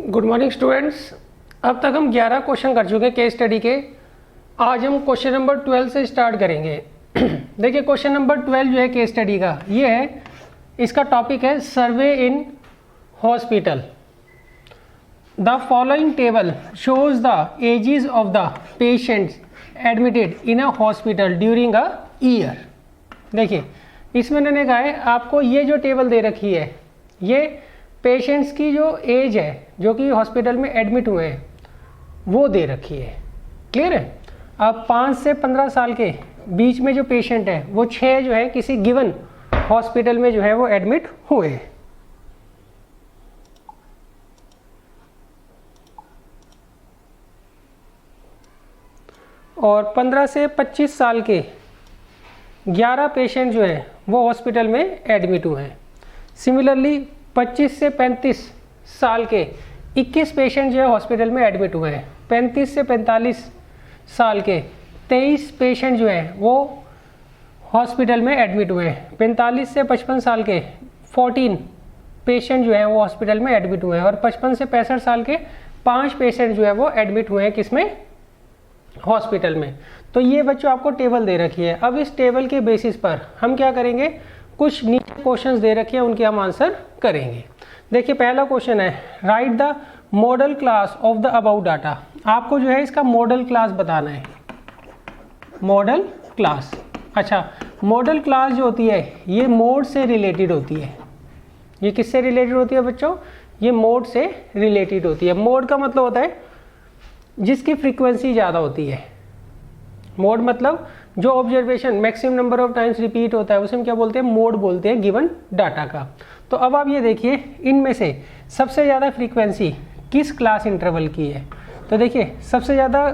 Good morning students. अब तक हम 11 क्वेश्चन कर चुके हैं केस स्टडी के। आज हम क्वेश्चन नंबर 12 से स्टार्ट करेंगे। देखिए क्वेश्चन नंबर 12 जो है केस स्टडी का, ये है, इसका टॉपिक है survey in hospital. The following table shows the ages of the patients admitted in a hospital during a year. देखिए इसमें मैंने कहा है आपको ये जो टेबल दे रखी है, ये पेशेंट्स की जो एज है जो कि हॉस्पिटल में एडमिट हुए हैं वो दे रखी है। क्लियर है। अब 5 से 15 साल के बीच में जो पेशेंट है वो 6 जो है किसी गिवन हॉस्पिटल में जो है वो एडमिट हुए हैं। और 15 से 25 साल के 11 पेशेंट जो है वो हॉस्पिटल में एडमिट हुए हैं। सिमिलरली 25 से 35 साल के 21 पेशेंट जो है हॉस्पिटल में एडमिट हुए हैं। 35 से 45 साल के 23 पेशेंट जो है वो हॉस्पिटल में एडमिट हुए हैं। 45 से 55 साल के 14 पेशेंट जो है वो हॉस्पिटल में एडमिट हुए हैं। और 55 से 65 साल के 5 पेशेंट जो है वो एडमिट हुए हैं किसमें, हॉस्पिटल में। तो ये बच्चों आपको टेबल दे रखी है। अब इस टेबल के बेसिस पर हम क्या करेंगे, कुछ नीचे क्वेश्चंस दे रखे हैं उनके हम आंसर करेंगे। देखिए पहला क्वेश्चन है, right the model class of the about data. आपको जो है इसका मॉडल क्लास बताना है। मॉडल क्लास, अच्छा मॉडल क्लास जो होती है ये मोड से रिलेटेड होती है। ये किससे रिलेटेड होती है बच्चों, ये मोड से रिलेटेड होती है। मोड का मतलब होता है जिसकी फ्रीक्वेंसी ज़्यादा होती है। मोड मतलब जो observation maximum number of times repeat होता है उसे हम क्या बोलते हैं, मोड बोलते हैं गिवन डाटा का। तो अब आप ये देखिए इनमें से सबसे ज़्यादा फ्रीक्वेंसी किस क्लास इंटरवल की है। तो देखिए सबसे ज़्यादा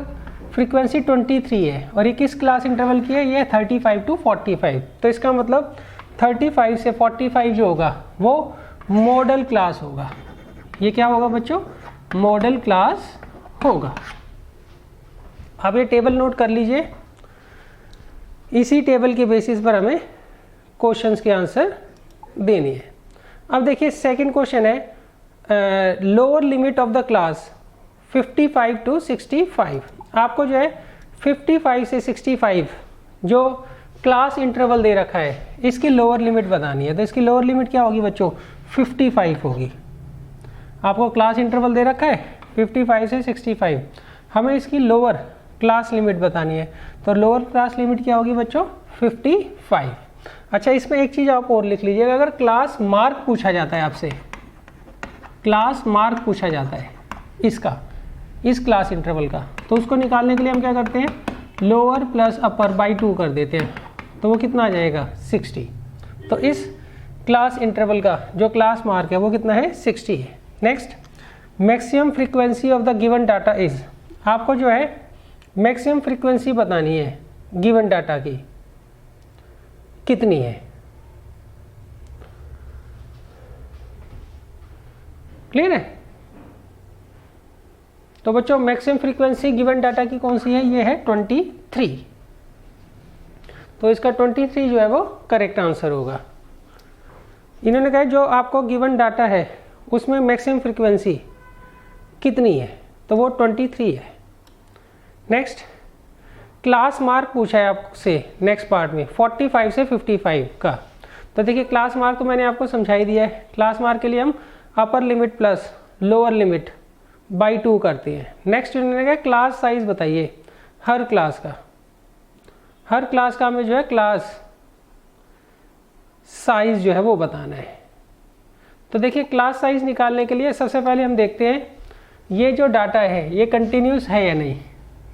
फ्रीक्वेंसी 23 है और ये किस क्लास इंटरवल की है, ये 35 to 45। तो इसका मतलब 35 से 45 जो होगा वो मॉडल क्लास होगा। ये क्या होगा बच्चों, मॉडल क्लास होगा। आप ये टेबल नोट कर लीजिए। इसी टेबल के बेसिस पर हमें क्वेश्चंस के आंसर देनी है। अब देखिए सेकंड क्वेश्चन है, lower limit of the class 55 to 65। आपको जो है 55 से 65 जो क्लास इंटरवल दे रखा है इसकी लोअर लिमिट बतानी है। तो इसकी लोअर लिमिट क्या होगी बच्चों, 55 होगी। आपको क्लास इंटरवल दे रखा है 55 से 65, हमें इसकी लोअर क्लास लिमिट बतानी है। तो लोअर क्लास लिमिट क्या होगी बच्चों, 55। अच्छा इसमें एक चीज़ आप और लिख लीजिएगा, अगर क्लास मार्क पूछा जाता है आपसे, क्लास मार्क पूछा जाता है इसका, इस क्लास इंटरवल का, तो उसको निकालने के लिए हम क्या करते हैं, लोअर प्लस अपर बाई 2 कर देते हैं। तो वो कितना आ जाएगा, 60। तो इस क्लास इंटरवल का जो क्लास मार्क है वो कितना है, 60 है। Next, maximum frequency of the given data is. आपको जो है मैक्सिमम फ्रीक्वेंसी बतानी है गिवन डाटा की कितनी है। क्लियर है। तो बच्चों मैक्सिमम फ्रीक्वेंसी गिवन डाटा की कौन सी है, ये है 23। तो इसका 23 जो है वो करेक्ट आंसर होगा। इन्होंने कहा जो आपको गिवन डाटा है उसमें मैक्सिमम फ्रीक्वेंसी कितनी है, तो वो 23 है। नेक्स्ट, क्लास मार्क पूछा है आपसे नेक्स्ट पार्ट में 45 से 55 का। तो देखिए क्लास मार्क तो मैंने आपको समझा ही दिया है। क्लास मार्क के लिए हम upper limit plus lower limit by 2 करते हैं। नेक्स्ट इन्होंने कहा क्लास साइज बताइए हर क्लास का। हर क्लास का हमें जो है क्लास साइज जो है वो बताना है। तो देखिए क्लास साइज निकालने के लिए सबसे पहले हम देखते हैं ये जो डाटा है ये कंटिन्यूस है या नहीं।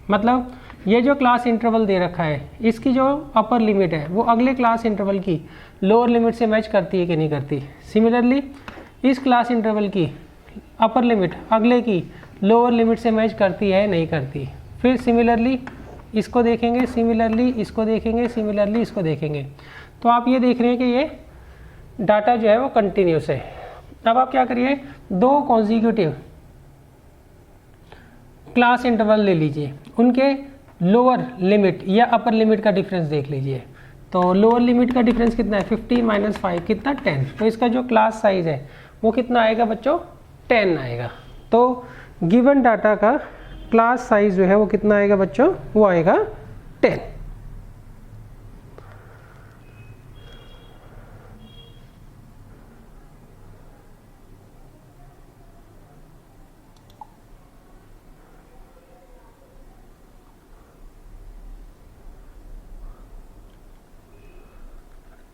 मतलब ये जो क्लास इंटरवल दे रखा है इसकी जो अपर लिमिट है वो अगले क्लास इंटरवल की लोअर लिमिट से मैच करती है कि नहीं करती। सिमिलरली इस क्लास इंटरवल की अपर लिमिट अगले की लोअर लिमिट से मैच करती है नहीं करती। फिर सिमिलरली इसको देखेंगे, सिमिलरली इसको देखेंगे, सिमिलरली इसको देखेंगे। तो आप ये देख रहे हैं कि ये डाटा जो है वो कंटिन्यूस है। अब आप क्या करिए, 2 कॉन्जिक्यूटिव क्लास इंटरवल ले लीजिए, उनके लोअर लिमिट या अपर लिमिट का डिफरेंस देख लीजिए। तो लोअर लिमिट का डिफरेंस कितना है, 50 - 5 कितना, 10। तो इसका जो क्लास साइज है वो कितना आएगा बच्चों, 10 आएगा। तो गिवन डाटा का क्लास साइज जो है वो कितना आएगा बच्चों, वो आएगा 10।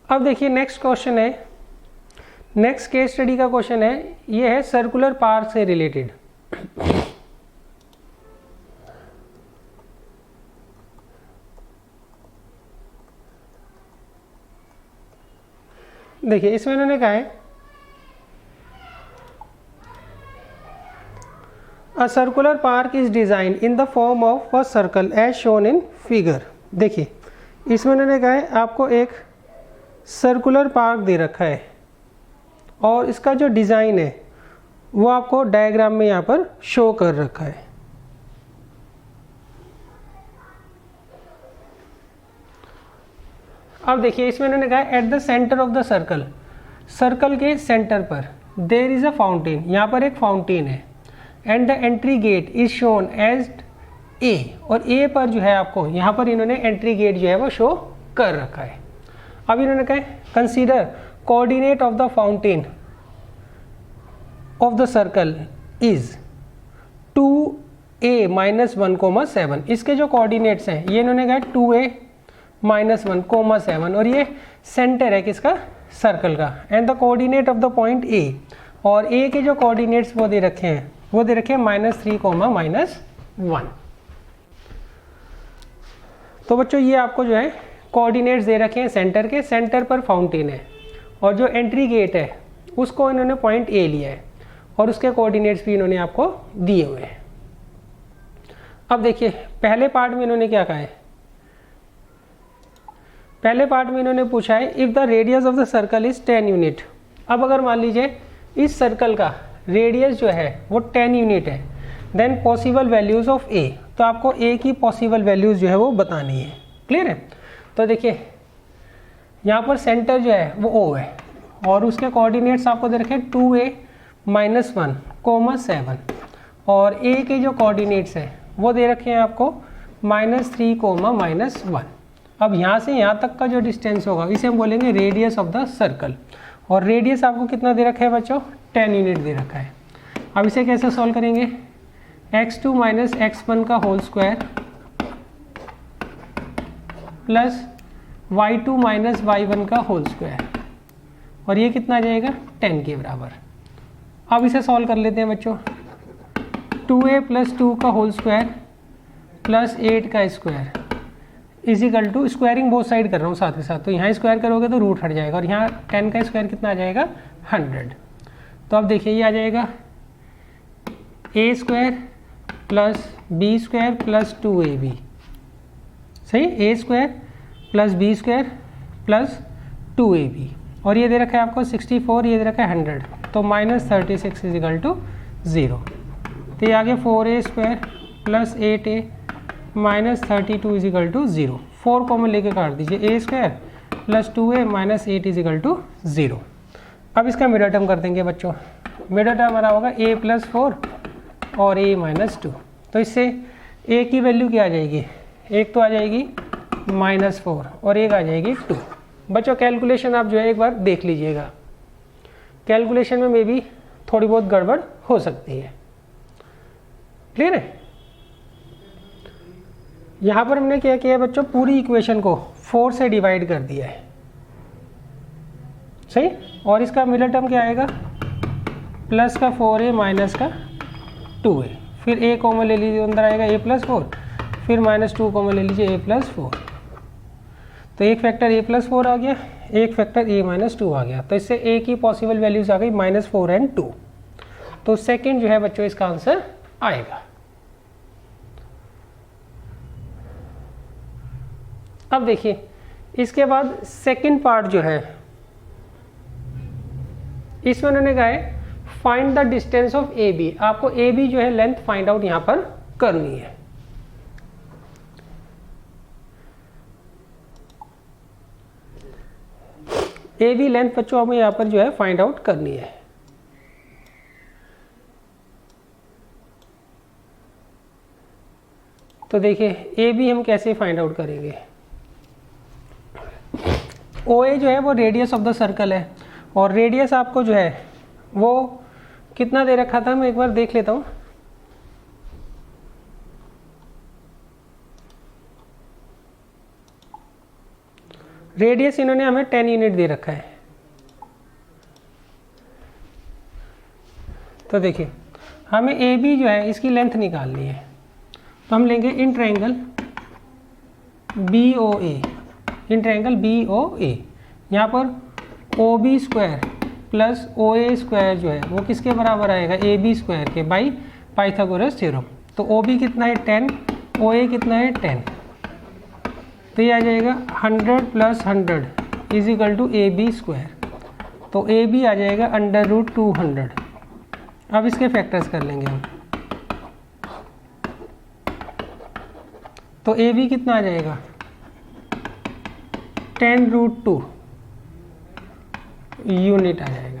अब देखिए नेक्स्ट क्वेश्चन है, नेक्स्ट केस स्टडी का क्वेश्चन है, ये है सर्कुलर पार्क से रिलेटेड। देखिए इसमें इन्होंने कहा है a circular park is design in the form of a circle as shown in figure. देखिए इसमें इन्होंने कहा है आपको एक सर्कुलर पार्क दे रखा है और इसका जो डिज़ाइन है वो आपको डायग्राम में यहाँ पर शो कर रखा है। अब देखिए इसमें इन्होंने कहा at the centre of the circle, circle के सेंटर पर देयर इज अ फाउंटेन, यहाँ पर एक फाउंटेन है, and the entry gate is shown as A, और ए पर जो है आपको यहाँ पर इन्होंने एंट्री गेट जो है वो शो कर रखा है। अब इन्होंने कहा consider coordinate of the fountain of the circle is 2a - 1,7। इसके जो कोऑर्डिनेट्स हैं ये इन्होंने कहा 2a - 1,7, और ये सेंटर है किसका, सर्कल का, and the coordinate of the point a, और a के जो कोऑर्डिनेट्स वो दे रखे हैं वो दे रखे हैं -3, -1। तो बच्चों ये आपको जो है कोऑर्डिनेट्स दे रखे हैं सेंटर के, सेंटर पर फाउंटेन है और जो एंट्री गेट है उसको इन्होंने पॉइंट ए लिया है और उसके कोऑर्डिनेट्स भी इन्होंने आपको दिए हुए हैं। अब देखिए पहले पार्ट में इन्होंने क्या कहा है, पहले पार्ट में इन्होंने पूछा है if the radius of the circle is 10 unit. अब अगर मान लीजिए इस सर्कल का रेडियस जो है वो 10 यूनिट है, देन पॉसिबल वैल्यूज़ ऑफ ए, तो आपको ए की पॉसिबल वैल्यूज़ जो है वो बतानी है। क्लियर है? तो देखिए यहाँ पर सेंटर जो है वो ओ है और उसके कोऑर्डिनेट्स आपको दे रखे 2a - 1,7, और a के जो कोऑर्डिनेट्स हैं वो दे रखे हैं आपको -3, -1। अब यहाँ से यहाँ तक का जो डिस्टेंस होगा इसे हम बोलेंगे रेडियस ऑफ द सर्कल, और रेडियस आपको कितना दे रखा है बच्चों, 10 यूनिट दे रखा है। अब इसे कैसे सॉल्व करेंगे, x2 - x1 का whole square plus y2 - y1 का होल स्क्वायर, और ये कितना आ जाएगा 10 के बराबर। अब इसे सॉल्व कर लेते हैं बच्चों, 2a + 2 का होल स्क्वायर प्लस 8 का square equal to, squaring both side कर रहा हूँ साथ ही साथ, तो यहाँ स्क्वायर करोगे तो रूट हट जाएगा, और यहाँ 10 का स्क्वायर कितना आ जाएगा 100। तो अब देखिए ये आ जाएगा a square plus b square plus 2ab, सही, a square plus b square plus 2ab, और ये दे रखा है आपको 64, ये दे रखा है 100, तो -36 इजिकल टू 0। तो ये आगे 4a square plus 8a -32 equal to 0, 4 common लेके काट दीजिए, a square plus 2a - 8 equal to 0। अब इसका मिडल टर्म कर देंगे बच्चों, मिडल टर्म हमारा होगा a + 4 और a - 2, तो इससे a की वैल्यू क्या आ जाएगी, एक तो आ जाएगी -4 और एक आ जाएगी 2। बच्चों कैलकुलेशन आप जो है एक बार देख लीजिएगा, कैलकुलेशन में मे बी थोड़ी बहुत गड़बड़ हो सकती है। क्लियर है? यहाँ पर हमने क्या किया है बच्चों, पूरी इक्वेशन को 4 से डिवाइड कर दिया है, सही, और इसका मिडल टर्म क्या आएगा, प्लस का 4a माइनस का 2a, फिर a कॉमन ले लीजिए, अंदर आएगा a + 4, फिर -2 कॉमन ले लीजिए a + 4, तो एक फैक्टर a + 4 आ गया, एक फैक्टर a - 2 आ गया, तो इससे a की पॉसिबल वैल्यूज आ गई -4 और 2, तो सेकंड जो है बच्चों इसका आंसर आएगा। अब देखिए इसके बाद सेकंड पार्ट जो है इसमें उन्होंने कहा है find the distance of A B, आपको ए बी जो है लेंथ फाइंड आउट यहां पर करनी है। ए बी लेंथ बच्चों हमें यहां पर जो है फाइंड आउट करनी है। तो देखिए ए बी हम कैसे फाइंड आउट करेंगे। ओ ए जो है वो रेडियस ऑफ द सर्कल है, और रेडियस आपको जो है वो कितना दे रखा था, मैं एक बार देख लेता हूँ। रेडियस इन्होंने हमें 10 यूनिट दे रखा है। तो देखिए हमें ए बी जो है इसकी लेंथ निकालनी है, तो हम लेंगे in triangle B O A, in triangle B O A. यहाँ पर O B square plus O A square जो है वो किसके बराबर आएगा, ए बी स्क्वायर के, बाई पाइथागोरस थ्योरम। तो ओ बी कितना है 10, ओ ए कितना है 10, तो ये आ जाएगा 100 + 100 is equal to A B square. तो ए बी आ जाएगा √200। अब इसके फैक्टर्स कर लेंगे हम, तो ए बी कितना आ जाएगा 10√2 यूनिट आ जाएगा।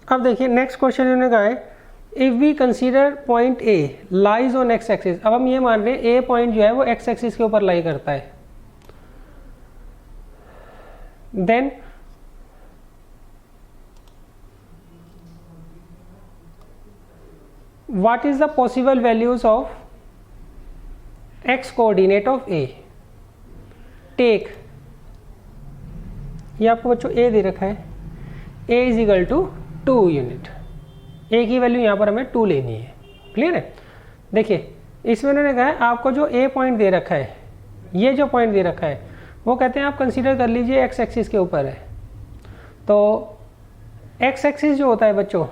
अब देखिए नेक्स्ट क्वेश्चन इन्होंने कहा है if we consider point A lies on X axis. अब हम ये मान रहे हैं ए पॉइंट जो है वो एक्स एक्सिस के ऊपर लाई करता है, then what is the possible values of x coordinate of a। Take, ये आपको बच्चों a दे रखा है, a is equal to 2 unit. a की वैल्यू यहाँ पर हमें 2 लेनी है। क्लियर है। देखिए इसमें उन्होंने कहा है आपको जो a पॉइंट दे रखा है, ये जो पॉइंट दे रखा है वो कहते हैं आप कंसीडर कर लीजिए x एक्सिस के ऊपर है। तो x एक्सिस जो होता है बच्चों,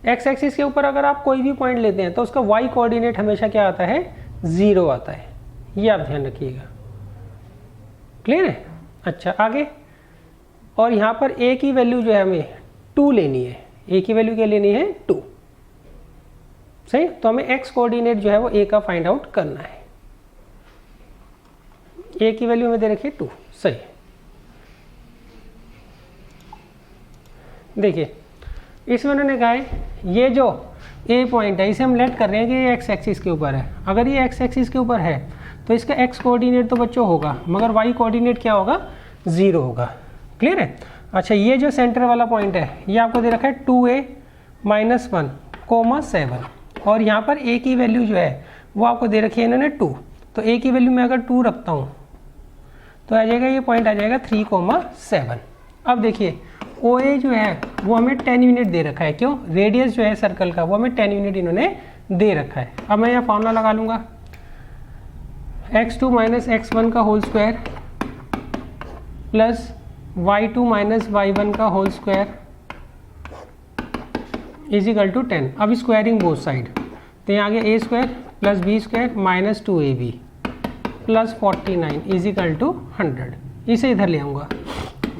एक्स एक्सिस के ऊपर अगर आप कोई भी पॉइंट लेते हैं तो उसका वाई कोऑर्डिनेट हमेशा क्या आता है, 0 आता है। ये आप ध्यान रखिएगा। क्लियर है। अच्छा आगे, और यहाँ पर ए की वैल्यू जो है हमें 2 लेनी है। ए की वैल्यू क्या लेनी है 2। सही, तो हमें एक्स कोऑर्डिनेट जो है वो ए का फाइंड आउट करना है। ए की वैल्यू हमें दे रखी है 2। सही, देखिए इसमें उन्होंने कहा है ये जो ए पॉइंट है इसे हम लेट कर रहे हैं कि ये एक्स एक्सिस के ऊपर है। अगर ये एक्स एक्सिस के ऊपर है तो इसका एक्स कोऑर्डिनेट तो बच्चों होगा, मगर वाई कोऑर्डिनेट क्या होगा, 0 होगा। क्लियर है। अच्छा ये जो सेंटर वाला पॉइंट है ये आपको दे रखा है 2a - 1, 7, और यहाँ पर a की वैल्यू जो है वो आपको दे रखी है इन्होंने 2। तो a की वैल्यू मैं अगर 2 रखता हूँ तो आ जाएगा, ये पॉइंट आ जाएगा 3,7। अब देखिए ओ ए जो है वो हमें 10 यूनिट दे रखा है। क्यों, रेडियस जो है सर्कल का वो हमें 10 यूनिट इन्होंने दे रखा है। अब मैं यहाँ फॉर्मूला लगा लूँगा, x2 - x1 का whole square plus y2 - y1 का whole square is equal to 10। अब स्क्वायरिंग बोथ साइड, तो यहाँ आ गया a square plus b square minus 2ab plus 49 is equal to 100। इसे इधर ले आऊँगा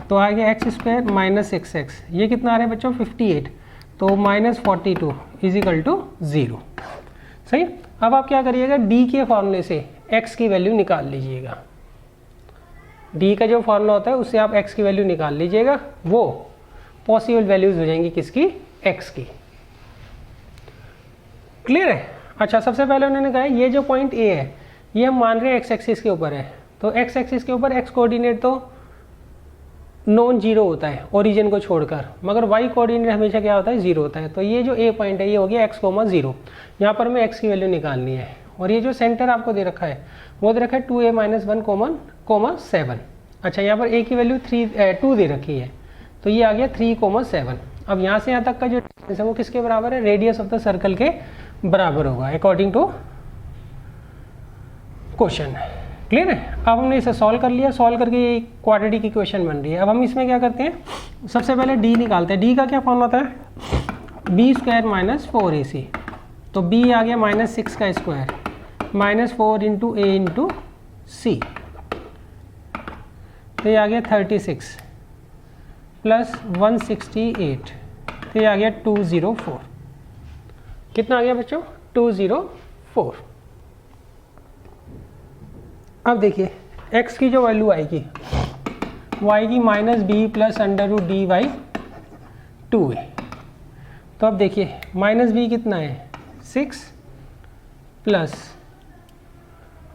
तो आ गया एक्स स्क्वायर माइनस xx, ये कितना आ रहा है बच्चों 58, तो माइनस 42 इज इक्वल टू 0। सही, अब आप क्या करिएगा, d के फॉर्मूले से x की वैल्यू निकाल लीजिएगा। d का जो फॉर्मूला होता है उससे आप x की वैल्यू निकाल लीजिएगा, वो पॉसिबल वैल्यूज हो जाएंगी किसकी, x की। क्लियर है। अच्छा सबसे पहले उन्होंने कहा ये जो पॉइंट a है ये हम मान रहे हैं x एक्सिस के ऊपर है, तो x एक्सिस के ऊपर x कोऑर्डिनेट तो नॉन जीरो होता है ओरिजिन को छोड़कर, मगर y कोऑर्डिनेट हमेशा क्या होता है, 0 होता है। तो ये जो a पॉइंट है ये हो गया x, 0। यहाँ पर हमें x की वैल्यू निकालनी है, और ये जो सेंटर आपको दे रखा है वो दे रखा है 2a - 1, 7। अच्छा यहाँ पर a की वैल्यू 2 दे रखी है, तो ये आ गया 3,7। अब यहाँ से यहाँ तक का जो डिस्टेंस है वो किसके बराबर है, रेडियस ऑफ द सर्कल के बराबर होगा अकॉर्डिंग टू क्वेश्चन। क्लियर है। अब हमने इसे सॉल्व कर लिया, सॉल्व करके ये क्वाड्रेटिक इक्वेशन बन रही है। अब हम इसमें क्या करते हैं, सबसे पहले d निकालते हैं। d का क्या फॉर्मूला होता है, b स्क्वायर माइनस 4ac, तो b आ गया -6 का स्क्वायर -4 × a × c, तो ये आ गया 36 प्लस 168, तो ये आ गया 204। कितना आ गया बच्चों, 204। अब देखिए x की जो वैल्यू आएगी वो आएगी -b प्लस √dy 2a। तो अब देखिए -b कितना है 6 प्लस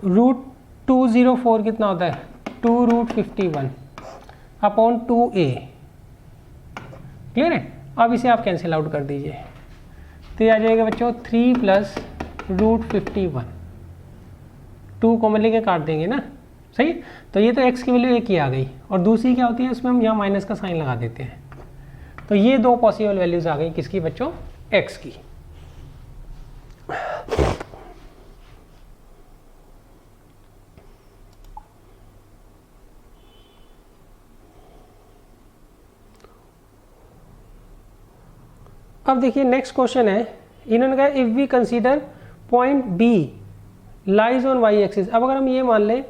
√204 कितना होता है 2√51 अपॉन 2a। क्लियर है। अब इसे आप कैंसिल आउट कर दीजिए तो ये आ जाएगा बच्चों 3 प्लस √51, 2 कॉमन लेके काट देंगे ना, सही। तो ये तो x की वैल्यू एक ही आ गई और दूसरी क्या होती है उसमें हम यहाँ माइनस का साइन लगा देते हैं। तो ये दो पॉसिबल वैल्यूज आ गई किसकी बच्चों, x की। अब देखिए नेक्स्ट क्वेश्चन है, इन्होंने कहा if we consider point B lies on Y axis. अब अगर हम ये मान लें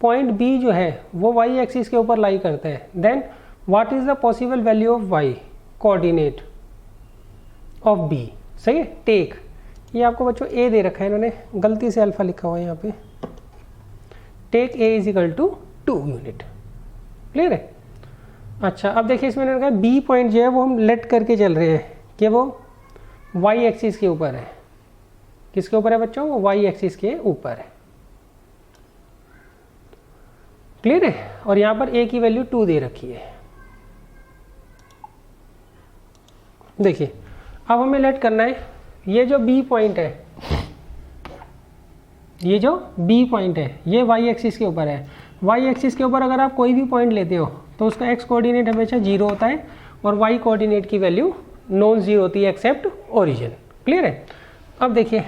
पॉइंट बी जो है वो वाई एक्सिस के ऊपर लाई करता है, then what is the possible value of Y coordinate of B. सही है। टेक, ये आपको बच्चों ए दे रखा है, इन्होंने गलती से अल्फा लिखा हुआ है यहाँ पे। Take A is equal to 2 unit. Clear है। अच्छा अब देखिए इसमें इन्होंने कहा बी पॉइंट जो है वो हम लेट करके चल रहे हैं कि वो वाई एक्सिस के ऊपर है। किसके ऊपर है बच्चों, वो वाई एक्सिस के ऊपर है। क्लियर है। और यहां पर ए की वैल्यू 2 दे रखी है। देखिए अब हमें लेट करना है ये जो बी पॉइंट है, ये जो बी पॉइंट है ये वाई एक्सिस के ऊपर है। वाई एक्सिस के ऊपर अगर आप कोई भी पॉइंट लेते हो तो उसका एक्स कोऑर्डिनेट हमेशा 0 होता है और वाई कोऑर्डिनेट की वैल्यू नॉन जीरो होती है एक्सेप्ट ओरिजिन। क्लियर है। अब देखिए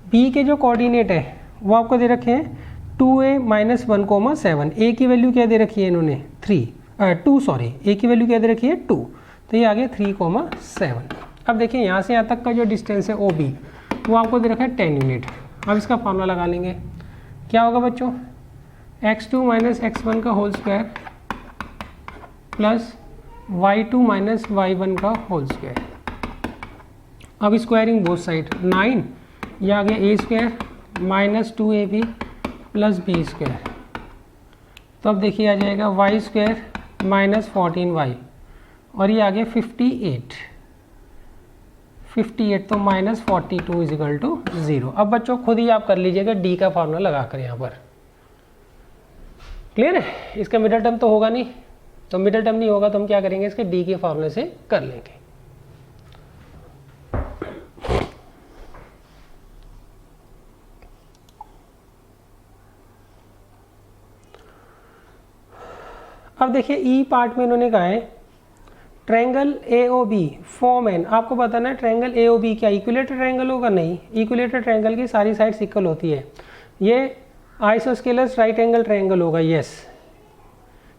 बी के जो कोऑर्डिनेट है वो आपको दे रखे हैं 2a - 1,7। ए की वैल्यू क्या दे रखी है इन्होंने 2 सॉरी, ए की वैल्यू क्या दे रखी है 2, तो ये आ गया 3,7। अब देखिए यहाँ से यहाँ तक का जो डिस्टेंस है ओ बी वो आपको दे रखा है 10 यूनिट। अब इसका फॉर्मूला लगा लेंगे, क्या होगा बच्चों, x2 - x1 का whole square plus y2 - y1 का होल स्क्वायर। अब स्क्वायरिंग बोथ साइड 9, ये आ गया a square -2ab plus b square. तो अब देखिए आ जाएगा y स्क्वायर -14y और ये आ गया 58 तो -42 इज इक्वल टू 0। अब बच्चों खुद ही आप कर लीजिएगा d का फॉर्मूला लगाकर यहाँ पर। क्लियर है। इसका मिडल टर्म तो होगा नहीं, तो मिडल टर्म नहीं होगा तो हम क्या करेंगे, इसके डी के फॉर्मूले से कर लेंगे। अब देखिए ई पार्ट में इन्होंने कहा है ट्रायंगल AOB फॉर्म एन। आपको बताना है ट्रायंगल AOB क्या इक्विलेटर ट्रायंगल होगा, नहीं। इक्विलेटर ट्रायंगल की सारी साइड्स इक्वल होती है। ये आइसोस्केलस राइट एंगल ट्रायंगल होगा। यस,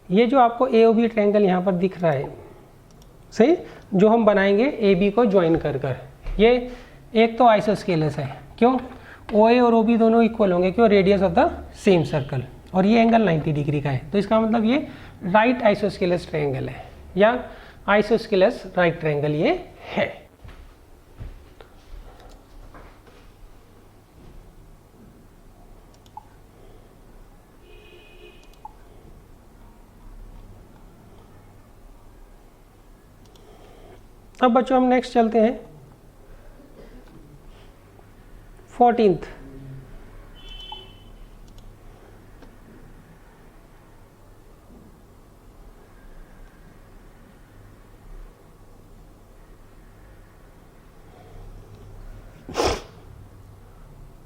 ये जो आपको AOB ट्रायंगल यहाँ पर दिख रहा है, सही, जो हम बनाएंगे AB को ज्वाइन कर कर, ये एक तो आइसोस्केलस है। क्यों, OA और OB दोनों इक्वल होंगे, क्यों, radius of the same circle, और ये एंगल 90 डिग्री का है। तो इसका मतलब ये राइट आइसोस्केलस ट्रायंगल है या आइसोस्केलस राइट ट्रायंगल ये है। अब बच्चों हम नेक्स्ट चलते हैं 14th।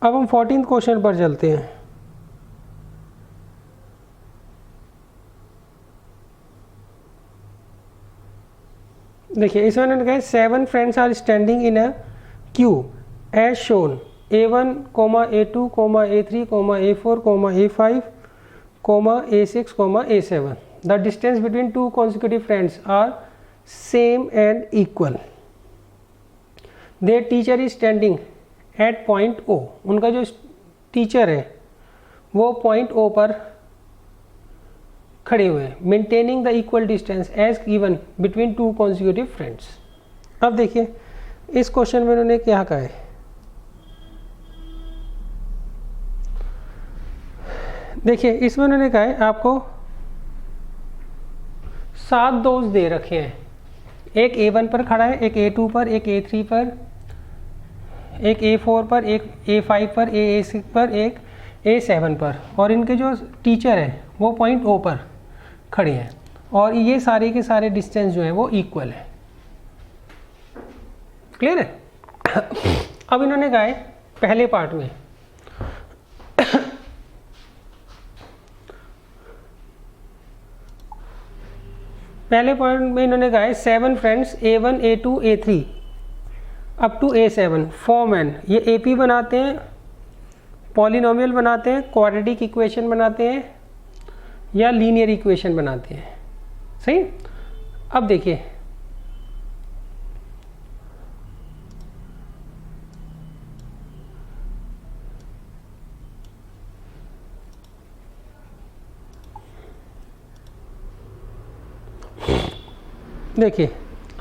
अब हम 14th क्वेश्चन पर चलते हैं। देखिए इसमें उन्होंने कहा 7 friends are standing in a queue as shown A1, A2, A3, A4, A5, A6, A7। The distance between two consecutive friends are same and equal. Their teacher is standing at point O। उनका जो teacher है वो point O पर खड़े हुए हैं। Maintaining the equal distance as given between two consecutive friends. अब देखिए इस क्वेश्चन में उन्होंने क्या कहा है, देखिए इसमें उन्होंने कहा है आपको 7 डोज दे रखे हैं, एक A1 पर खड़ा है, एक A2 पर, एक A3 पर, एक A4 पर, एक A5 पर, A6 पर, एक A7 पर, और इनके जो टीचर हैं वो पॉइंट O पर खड़े हैं, और ये सारे के सारे डिस्टेंस जो है वो इक्वल है। क्लियर है? अब इन्होंने कहा है पहले पार्ट में इन्होंने कहा है 7 friends A1 A2 A3 up to A7 form an, ये AP बनाते हैं, पॉलिनोमियल बनाते हैं, क्वाड्रेटिक इक्वेशन बनाते हैं, या लीनियर इक्वेशन बनाते हैं। सही। अब देखिए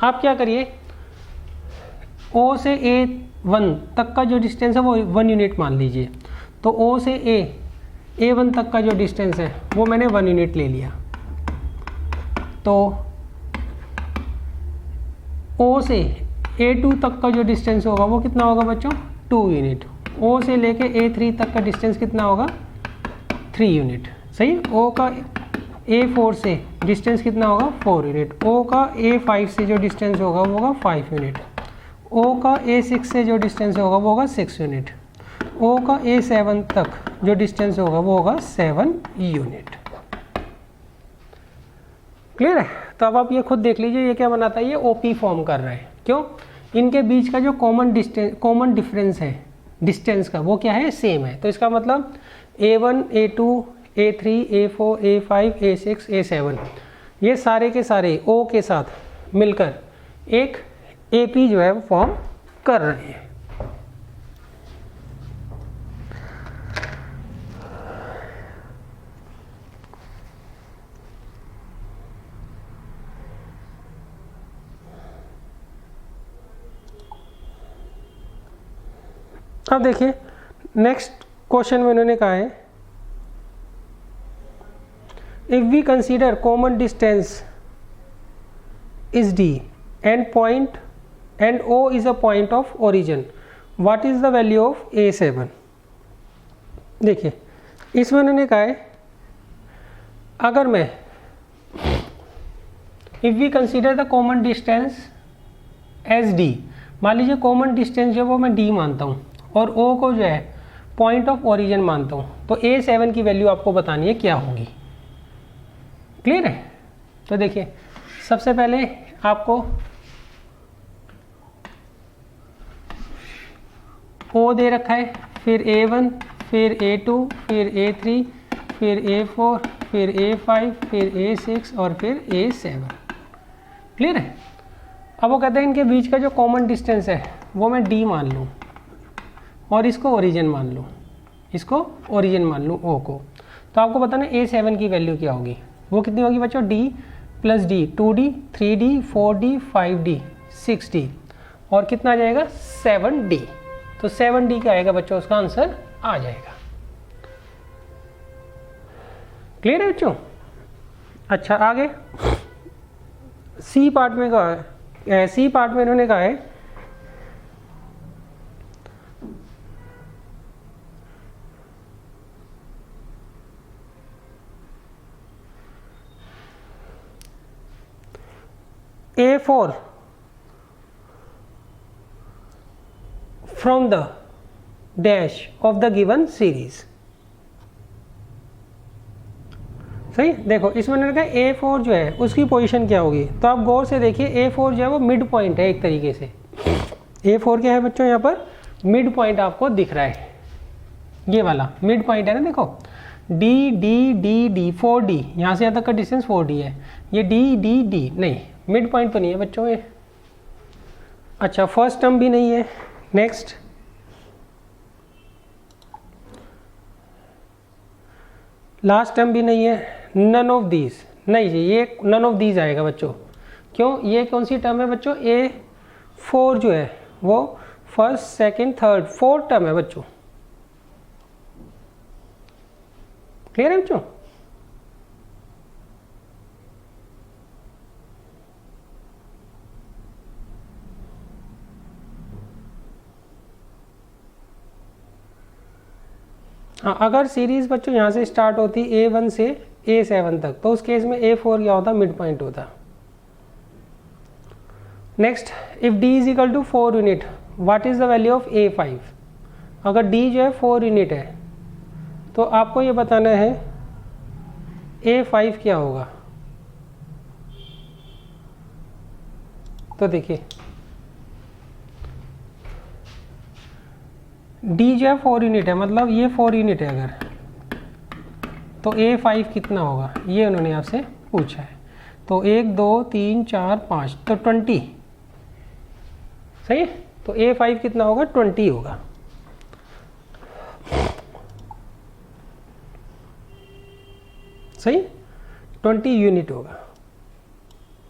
आप क्या करिए, O से A1 तक का जो डिस्टेंस है वो 1 यूनिट मान लीजिए। तो O से A1 तक का जो डिस्टेंस है वो मैंने 1 यूनिट ले लिया। तो O से A2 तक का जो डिस्टेंस होगा वो कितना होगा बच्चों? 2 यूनिट। O से लेके A3 तक का डिस्टेंस कितना होगा? 3 यूनिट। सही। O का A4 से डिस्टेंस कितना होगा? 4 यूनिट। O का A5 से जो डिस्टेंस होगा वो होगा 5 यूनिट। O का A6 से जो डिस्टेंस होगा वो होगा 6 यूनिट। O का A7 तक जो डिस्टेंस होगा वो होगा 7 यूनिट। क्लियर है? तो अब आप ये खुद देख लीजिए ये क्या बनाता है, ये OP फॉर्म कर रहा है। क्यों? इनके बीच का जो कॉमन डिफरेंस है डिस्टेंस का वो क्या है? सेम है। तो इसका मतलब A1 A2 A3 A4 A5 A6 A7 ये सारे के सारे O के साथ मिलकर एक AP जो है वो फॉर्म कर रहे हैं। अब देखिए नेक्स्ट क्वेश्चन में उन्होंने कहा है if we consider common distance is D and O is a point of origin, what is the value of A7? देखिए इसमें उन्होंने कहा है अगर मैं if we consider the common distance as D, मान लीजिए कॉमन डिस्टेंस जो वो मैं D मानता हूँ और O को जो है पॉइंट ऑफ ओरिजिन मानता हूँ, तो A7 की वैल्यू आपको बतानी है क्या होगी। क्लियर है? तो देखिए सबसे पहले आपको O दे रखा है, फिर A1, फिर A2, फिर A3, फिर A4, फिर A5, फिर A6 और फिर A7। क्लियर है? अब वो कहते हैं इनके बीच का जो कॉमन डिस्टेंस है वो मैं D मान लूँ और इसको ओरिजिन मान लूँ, इसको ओरिजिन मान लूँ O को। तो आपको बताना A7 की वैल्यू क्या होगी। वो कितनी होगी बच्चों? D plus D, 2D 3D 4D 5D 6D और कितना आ जाएगा? 7D। तो 7D क्या आएगा बच्चों? उसका आंसर आ जाएगा। क्लियर है बच्चों? अच्छा आगे C पार्ट में कहा है, C पार्ट में इन्होंने कहा है A4 from the dash of the given series। सही। देखो इसमें उन्होंने कहा A4 जो है उसकी पोजीशन क्या होगी, तो आप गौर से देखिए A4 जो है वो मिड पॉइंट है एक तरीके से। A4 क्या है बच्चों? यहाँ पर मिड पॉइंट आपको दिख रहा है, ये वाला मिड पॉइंट है ना। देखो D D D D 4D, यहाँ से यहाँ तक का डिस्टेंस 4D है। ये D D D नहीं, मिड पॉइंट तो नहीं है बच्चों ये। अच्छा फर्स्ट टर्म भी नहीं है। नेक्स्ट लास्ट टर्म भी नहीं है। नन ऑफ दीज नहीं जी, ये नन ऑफ दीज आएगा बच्चों। क्यों? ये कौन सी टर्म है बच्चों? A4 जो है वो first second third fourth term है बच्चों। क्लियर है बच्चों? हाँ, अगर सीरीज बच्चों यहाँ से स्टार्ट होती A1 से A7 तक, तो उस केस में A4 क्या होता, मिड पॉइंट होता। Next, if D is equal to 4 unit, what is the value of A5? अगर D जो है 4 यूनिट है, तो आपको ये बताना है A5 क्या होगा। तो देखिए D जो है 4 यूनिट है, मतलब ये 4 यूनिट है अगर, तो A5 कितना होगा, ये उन्होंने आपसे पूछा है। तो 1 2 3 4 5, तो 20, सही है। तो A5 कितना होगा, 20 होगा। सही, 20 यूनिट होगा।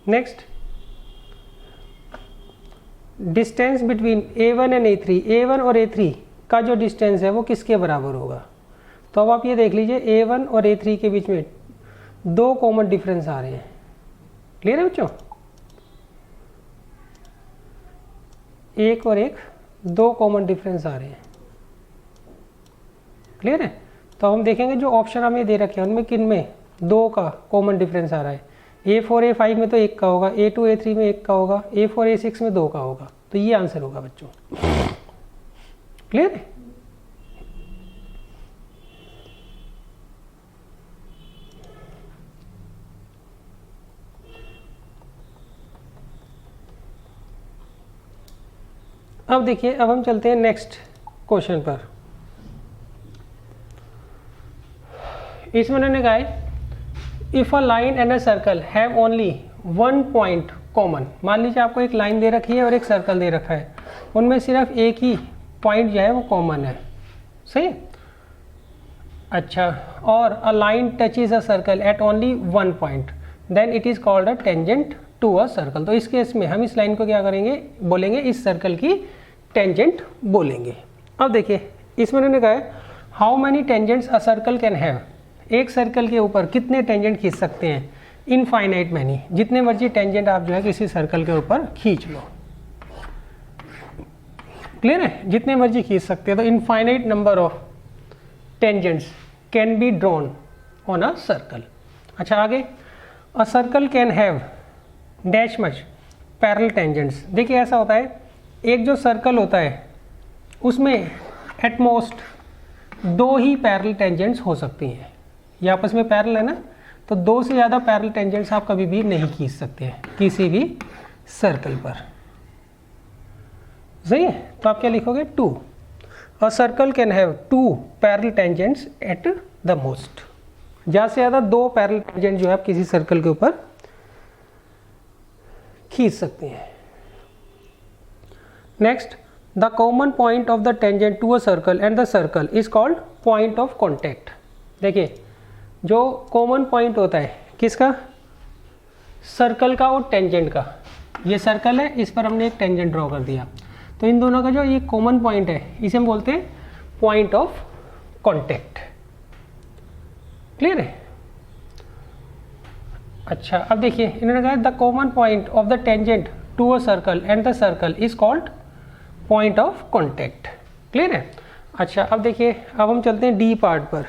Next, distance between A1 and A3, A1 और A3 का जो डिस्टेंस है वो किसके बराबर होगा। तो अब आप ये देख लीजिए, A1 और A3 के बीच में 2 कॉमन डिफरेंस आ रहे हैं। क्लियर है बच्चों? एक और एक, 2 कॉमन डिफरेंस आ रहे हैं। क्लियर है? तो हम देखेंगे जो ऑप्शन हमें दे रखे हैं उनमें किन में 2 का कॉमन डिफरेंस आ रहा है। A4 A5 में तो 1 का होगा, A2 A3 में 1 का होगा, A4 A6 में 2 का होगा। तो ये आंसर होगा बच्चों। क्लियर है? अब देखिए, अब हम चलते हैं नेक्स्ट क्वेश्चन पर। इसमें उन्होंने कहा है if a line and a circle have only 1 point common. मान लीजिए आपको एक लाइन दे रखी है और एक सर्कल दे रखा है, उनमें सिर्फ एक ही पॉइंट जो है वो कॉमन है। सही है? अच्छा, और a line touches a circle at only 1 point, then it is called a tangent to a circle. तो इस केस में हम इस लाइन को क्या करेंगे, बोलेंगे इस सर्कल की टेंजेंट बोलेंगे। अब देखिए, इसमें उन्होंने कहा है how many tangents a circle can have. एक सर्कल के ऊपर कितने टेंजेंट खींच सकते हैं, इनफाइनाइट मैनी, जितने मर्जी टेंजेंट आप जो है किसी सर्कल के ऊपर खींच लो। क्लियर है? जितने मर्जी खींच सकते हैं। तो infinite number of tangents can be drawn on a circle. अच्छा, आगे, a circle can have dash much parallel tangents. देखिए ऐसा होता है, एक जो सर्कल होता है उसमें एटमोस्ट 2 ही पैरेलल टेंजेंट्स हो सकती हैं। ये आपस में पैरेलल है ना, तो 2 से ज़्यादा पैरेलल टेंजेंट्स आप कभी भी नहीं खींच सकते हैं किसी भी सर्कल पर। सही है? तो आप क्या लिखोगे, 2। A circle can have 2 parallel tangents at the most. ज़्यादा से ज़्यादा 2 पैरेलल टेंजेंट जो है आप किसी सर्कल के ऊपर खींच सकते हैं। Next, the common point of the tangent to a circle and the circle is called point of contact. देखिए, जो कॉमन पॉइंट होता है किसका, सर्कल का और टेंजेंट का। ये सर्कल है, इस पर हमने एक टेंजेंट ड्रॉ कर दिया, तो इन दोनों का जो ये कॉमन पॉइंट है इसे हम बोलते हैं पॉइंट ऑफ कॉन्टैक्ट। क्लियर है? अच्छा, अब देखिए, इन्होंने कहा the common point of the tangent to a circle and the circle is called point of contact. Clear है? अच्छा, अब देखिए, अब हम चलते हैं डी पार्ट पर।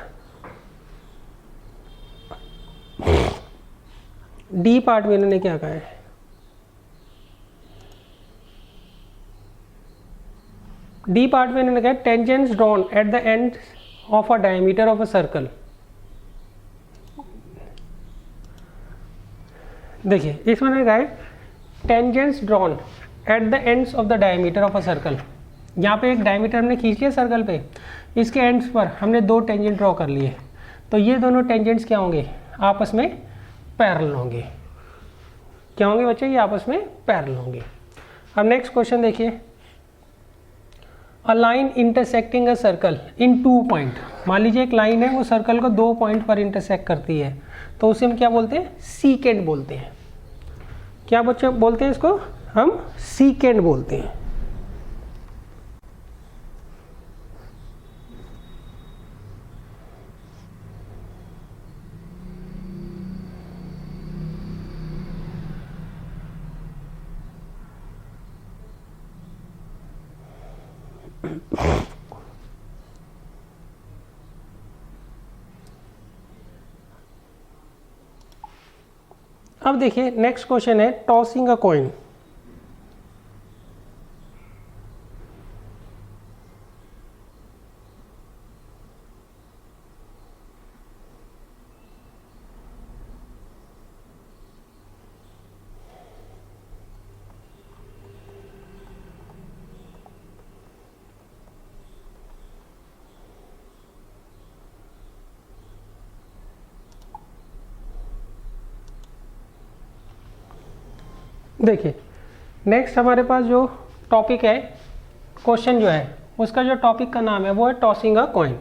डी पार्ट में इन्होंने क्या कहा है, डी पार्ट में इन्होंने कहा tangents drawn at the end of a diameter of a circle. देखिए, इसमें उन्होंने कहा है tangents drawn at the ends of the diameter of a circle. यहाँ पे एक डायमीटर हमने खींच लिया सर्कल पे, इसके एंड्स पर हमने 2 टेंजेंट ड्रॉ कर लिए, तो ये दोनों टेंजेंट्स क्या होंगे, आपस में पैरेलल होंगे। क्या होंगे बच्चे, ये आपस में पैरेलल होंगे। अब नेक्स्ट क्वेश्चन देखिए, a line intersecting a circle in 2 point. मान लीजिए एक लाइन है, वो सर्कल को 2 पॉइंट पर इंटरसेक्ट करती है, तो उसे हम क्या बोलते हैं, सीकेंट बोलते हैं। क्या बच्चे बोलते हैं इसको, हम सीकेंट बोलते हैं। अब देखिए नेक्स्ट क्वेश्चन है टॉसिंग अ कॉइन। देखिए नेक्स्ट हमारे पास जो टॉपिक है, क्वेश्चन जो है उसका जो टॉपिक का नाम है वो है टॉसिंग अ कॉइन।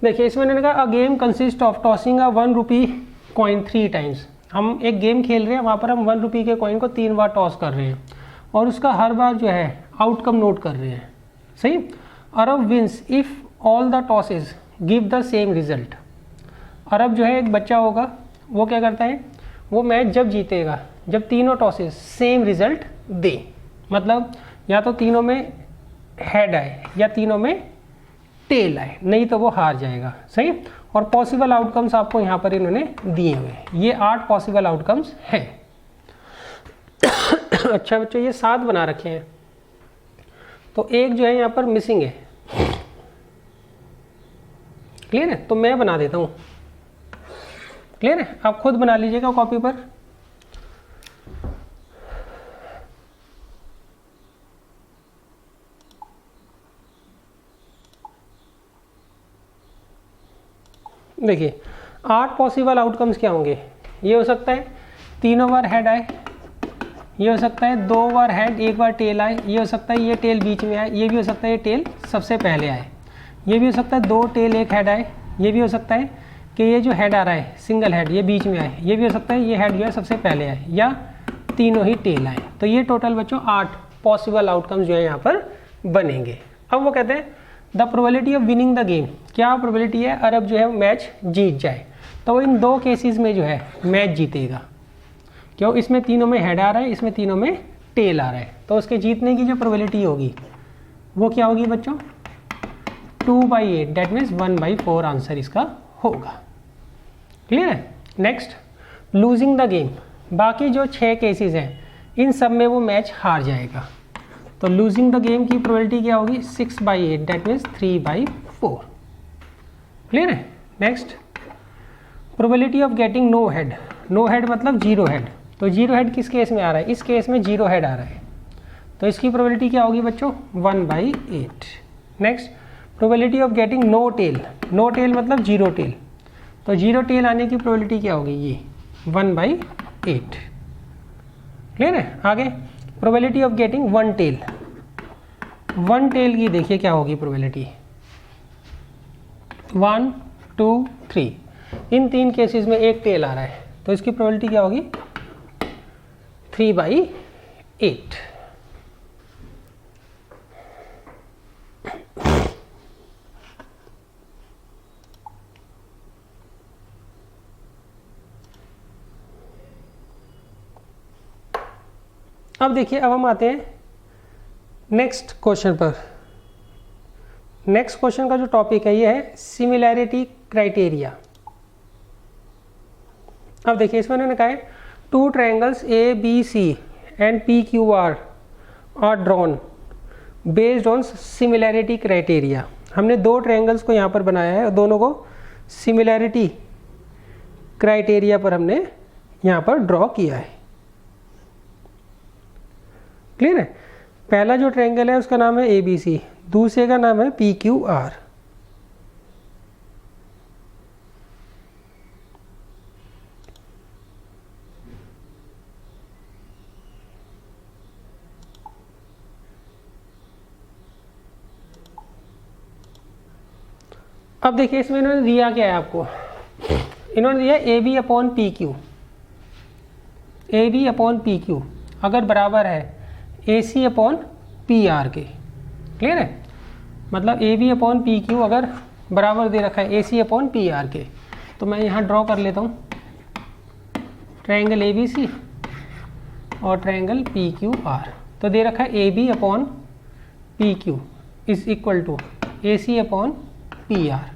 देखिए इसमें मैंने कहा a game consist of tossing a 1 rupee coin 3 times. हम एक गेम खेल रहे हैं, वहाँ पर हम 1 रुपी के कॉइन को 3 बार टॉस कर रहे हैं और उसका हर बार जो है आउटकम नोट कर रहे हैं। सही। अरब wins if all the tosses give the same result. अरब जो है एक बच्चा होगा, वो क्या करता है, वो मैच जब जीतेगा जब तीनों टॉसेस सेम रिजल्ट दे, मतलब या तो तीनों में हेड आए या तीनों में टेल आए, नहीं तो वो हार जाएगा। सही। और पॉसिबल आउटकम्स आपको यहाँ पर इन्होंने दिए हुए हैं, ये 8 पॉसिबल आउटकम्स हैं। अच्छा बच्चों ये 7 बना रखे हैं, तो एक जो है यहाँ पर मिसिंग है। क्लियर है, तो मैं बना देता हूँ। क्लियर है, आप खुद बना लीजिएगा कॉपी पर। देखिए 8 पॉसिबल आउटकम्स क्या होंगे, ये हो सकता है तीनों बार हेड आए, ये हो सकता है 2 बार हेड 1 बार टेल आए, ये हो सकता है ये टेल बीच में आए, ये भी हो सकता है ये टेल सबसे पहले आए, ये भी हो सकता है 2 टेल 1 हेड आए, ये भी हो सकता है कि ये जो हेड आ रहा है सिंगल हेड ये बीच में आए, ये भी हो सकता है ये हेड जो है सबसे पहले आए, या तीनों ही टेल आए। तो ये टोटल बच्चों 8 पॉसिबल आउटकम्स जो है यहाँ पर बनेंगे। अब वो कहते हैं the probability of winning the game, क्या प्रोबेबिलिटी है अरब जो है मैच जीत जाए। तो इन 2 केसेस में जो है मैच जीतेगा, क्यों, इसमें तीनों में हेड आ रहा है, इसमें तीनों में टेल आ रहा है, तो उसके जीतने की जो प्रोबेबिलिटी होगी वो क्या होगी बच्चों, 2/8, डेट मीन्स 1/4 आंसर इसका होगा। क्लियर है। नेक्स्ट लूजिंग द गेम, बाकी जो 6 केसेस हैं इन सब में वो मैच हार जाएगा, तो लूजिंग द गेम की प्रोबेबिलिटी क्या होगी 6/8, डेट मीन्स 3/4। क्लियर है। Next probability of getting no head, no head मतलब 0 हेड, तो 0 हेड किस केस में आ रहा है, इस केस में 0 हेड आ रहा है, तो इसकी प्रोबेबिलिटी क्या होगी बच्चों 1/8। Next probability of getting no tail, no tail मतलब 0 टेल, तो 0 टेल आने की प्रोबेबिलिटी क्या होगी ये 1/8। क्लियर है। आगे probability of getting 1 tail, 1 tail की देखिए क्या होगी प्रोबेबिलिटी 1 2 3, इन 3 केसेस में 1 टेल आ रहा है, तो इसकी प्रोबेबिलिटी क्या होगी 3/8। अब देखिए अब हम आते हैं नेक्स्ट क्वेश्चन पर। नेक्स्ट क्वेश्चन का जो टॉपिक है ये है सिमिलैरिटी क्राइटेरिया। अब देखिए इसमें उन्होंने कहा है 2 triangles ABC and PQR are drawn based on similarity criteria. हमने 2 ट्रायंगल्स को यहाँ पर बनाया है और दोनों को सिमिलैरिटी क्राइटेरिया पर हमने यहाँ पर ड्रॉ किया है। क्लियर है। पहला जो ट्रायंगल है उसका नाम है ABC, दूसरे का नाम है PQR। अब देखिए इसमें इन्होंने दिया क्या है आपको, इन्होंने दिया AB/PQ, AB/PQ अगर बराबर है AC/PR के। क्लियर है, मतलब AB/PQ अगर बराबर दे रखा है AC/PR के, तो मैं यहाँ ड्रॉ कर लेता हूँ ट्रायंगल ABC और ट्रायंगल PQR। तो दे रखा है AB/PQ, is equal to A C upon P R.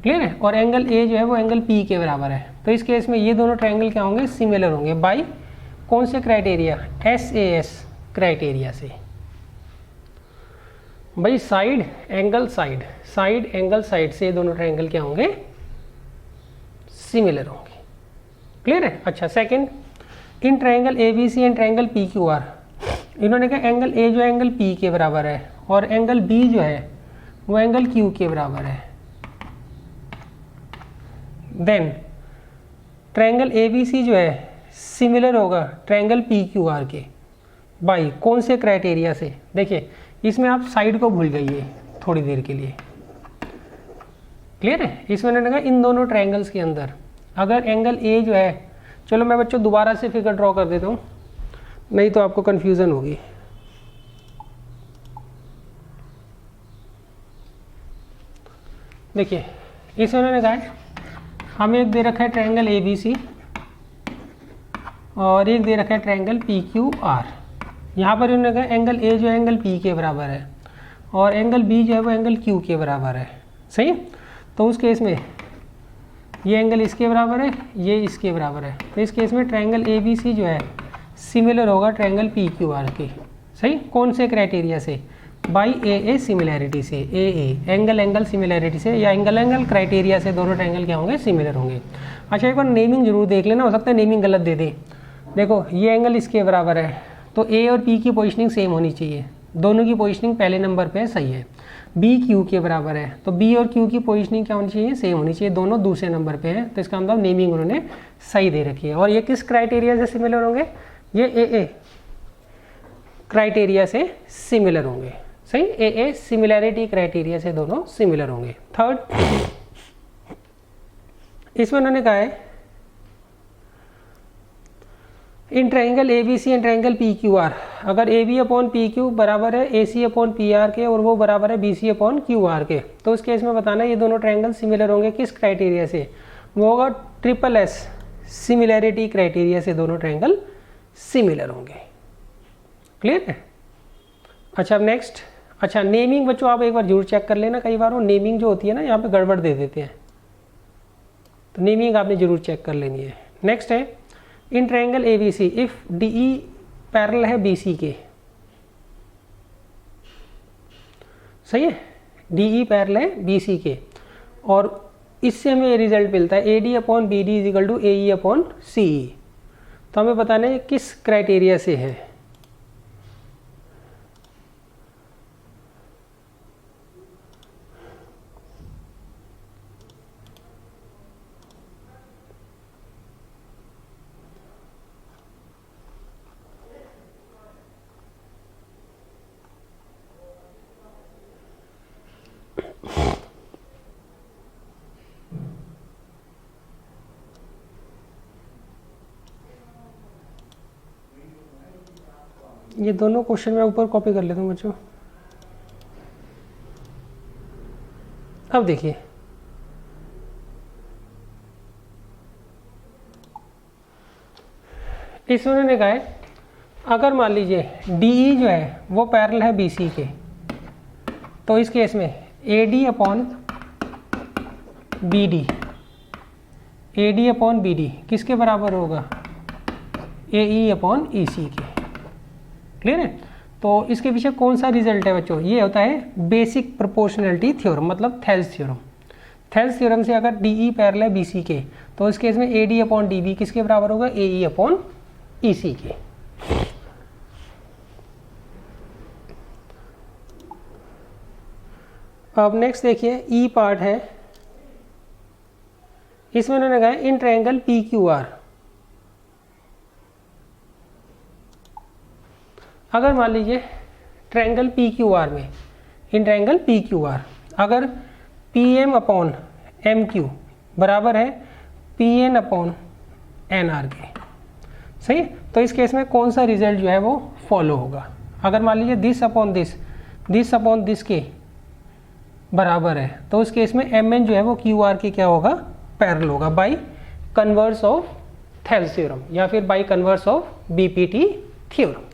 Clear है। और एंगल ए जो है वो एंगल पी के बराबर है। तो इस केस में ये दोनों ट्रायंगल क्या होंगे, सिमिलर होंगे बाई कौन से क्राइटेरिया, SAS क्राइटेरिया से। भाई side angle side, side angle side से ये दोनों ट्रायंगल क्या होंगे, सिमिलर होंगे। क्लियर है। अच्छा second, in triangle ABC and triangle PQR, इन्होंने कहा एंगल A जो है एंगल P के बराबर है और एंगल B जो है वो एंगल Q के बराबर है। देन ट्रायंगल ABC जो है सिमिलर होगा ट्रायंगल PQR के बाई कौन से क्राइटेरिया से। देखिए इसमें आप साइड को भूल जाइए थोड़ी देर के लिए। क्लियर है। इसमें मैंने कहा इन दोनों ट्रायंगल्स के अंदर अगर एंगल A जो है, चलो मैं बच्चों दोबारा से फिगर ड्रॉ कर देता हूँ नहीं तो आपको कंफ्यूजन होगी। देखिए इसमें उन्होंने कहा है हमें एक दे रखा है ट्रायंगल ABC और एक दे रखा है ट्रायंगल PQR। यहाँ पर उन्होंने कहा एंगल A जो है एंगल P के बराबर है और एंगल B जो है वो एंगल Q के बराबर है। सही। तो उस केस में ये एंगल इसके बराबर है, ये इसके बराबर है। तो इस केस में ट्रायंगल ABC जो है सिमिलर होगा ट्रायंगल PQR के। सही। कौन से क्राइटेरिया से, बाई AA सिमिलैरिटी से। AA एंगल एंगल सिमिलैरिटी से या एंगल एंगल क्राइटेरिया से दोनों ट्रायंगल क्या होंगे, सिमिलर होंगे। अच्छा एक बार नेमिंग जरूर देख लेना, हो सकता है नेमिंग गलत दे दे। देखो ये एंगल इसके बराबर है तो A और P की पोजीशनिंग सेम होनी चाहिए, दोनों की पोजीशनिंग पहले नंबर पे सही है। B Q के बराबर है तो B और Q की पोजीशनिंग क्या होनी चाहिए, सेम होनी चाहिए, दोनों दूसरे नंबर पे है। तो इसका मतलब नेमिंग उन्होंने सही दे रखी है। और ये किस क्राइटेरिया से सिमिलर होंगे, ये AA क्राइटेरिया से सिमिलर होंगे। सही। AA सिमिलैरिटी क्राइटेरिया से दोनों सिमिलर होंगे। थर्ड, इसमें उन्होंने कहा है in triangle ABC and triangle PQR अगर AB अपॉन PQ बराबर है AC अपॉन PR के और वो बराबर है BC अपॉन QR के, तो उस केस में बताना ये दोनों ट्रायंगल सिमिलर होंगे किस क्राइटेरिया से, वो होगा SSS सिमिलैरिटी क्राइटेरिया से दोनों ट्रायंगल सिमिलर होंगे। क्लियर है। अच्छा अब नेक्स्ट, अच्छा नेमिंग बच्चों आप एक बार जरूर चेक कर लेना, कई बार वो नेमिंग जो होती है ना यहाँ पे गड़बड़ दे देते हैं, तो नेमिंग आपने जरूर चेक कर लेनी है। नेक्स्ट है in triangle ABC if DE parallel है BC के। सही है। DE पैरेलल है BC के और इससे हमें रिजल्ट मिलता है AD upon BD is equal to AE upon CE। तो हमें बताना है किस क्राइटेरिया से है। ये दोनों क्वेश्चन मैं ऊपर कॉपी कर लेता हूँ बच्चों। अब देखिए इसमें उन्होंने कहा है अगर मान लीजिए DE जो है वो पैरेलल है BC के, तो इस केस में AD upon BD, AD upon BD किसके बराबर होगा, AE अपॉन EC के। क्लियर है। तो इसके पीछे कौन सा रिजल्ट है बच्चों, ये होता है बेसिक प्रोपोर्शनलिटी थ्योरम, मतलब थेल्स थ्योरम। थेल्स थ्योरम से अगर DE पैरेलल है BC के, तो इस केस में AD अपॉन DB किसके बराबर होगा, AE अपॉन EC के। अब नेक्स्ट देखिए E पार्ट है, इसमें उन्होंने कहा इन ट्रायंगल PQR अगर मान लीजिए ट्रायंगल PQR में, इन ट्रायंगल PQR अगर PM अपॉन MQ बराबर है PN अपॉन NR के। सही। तो इस केस में कौन सा रिजल्ट जो है वो फॉलो होगा, अगर मान लीजिए दिस अपॉन दिस के बराबर है, तो उस केस में MN जो है वो QR के क्या होगा, पैरेलल होगा by converse of Thales theorem या फिर by converse of BPT theorem.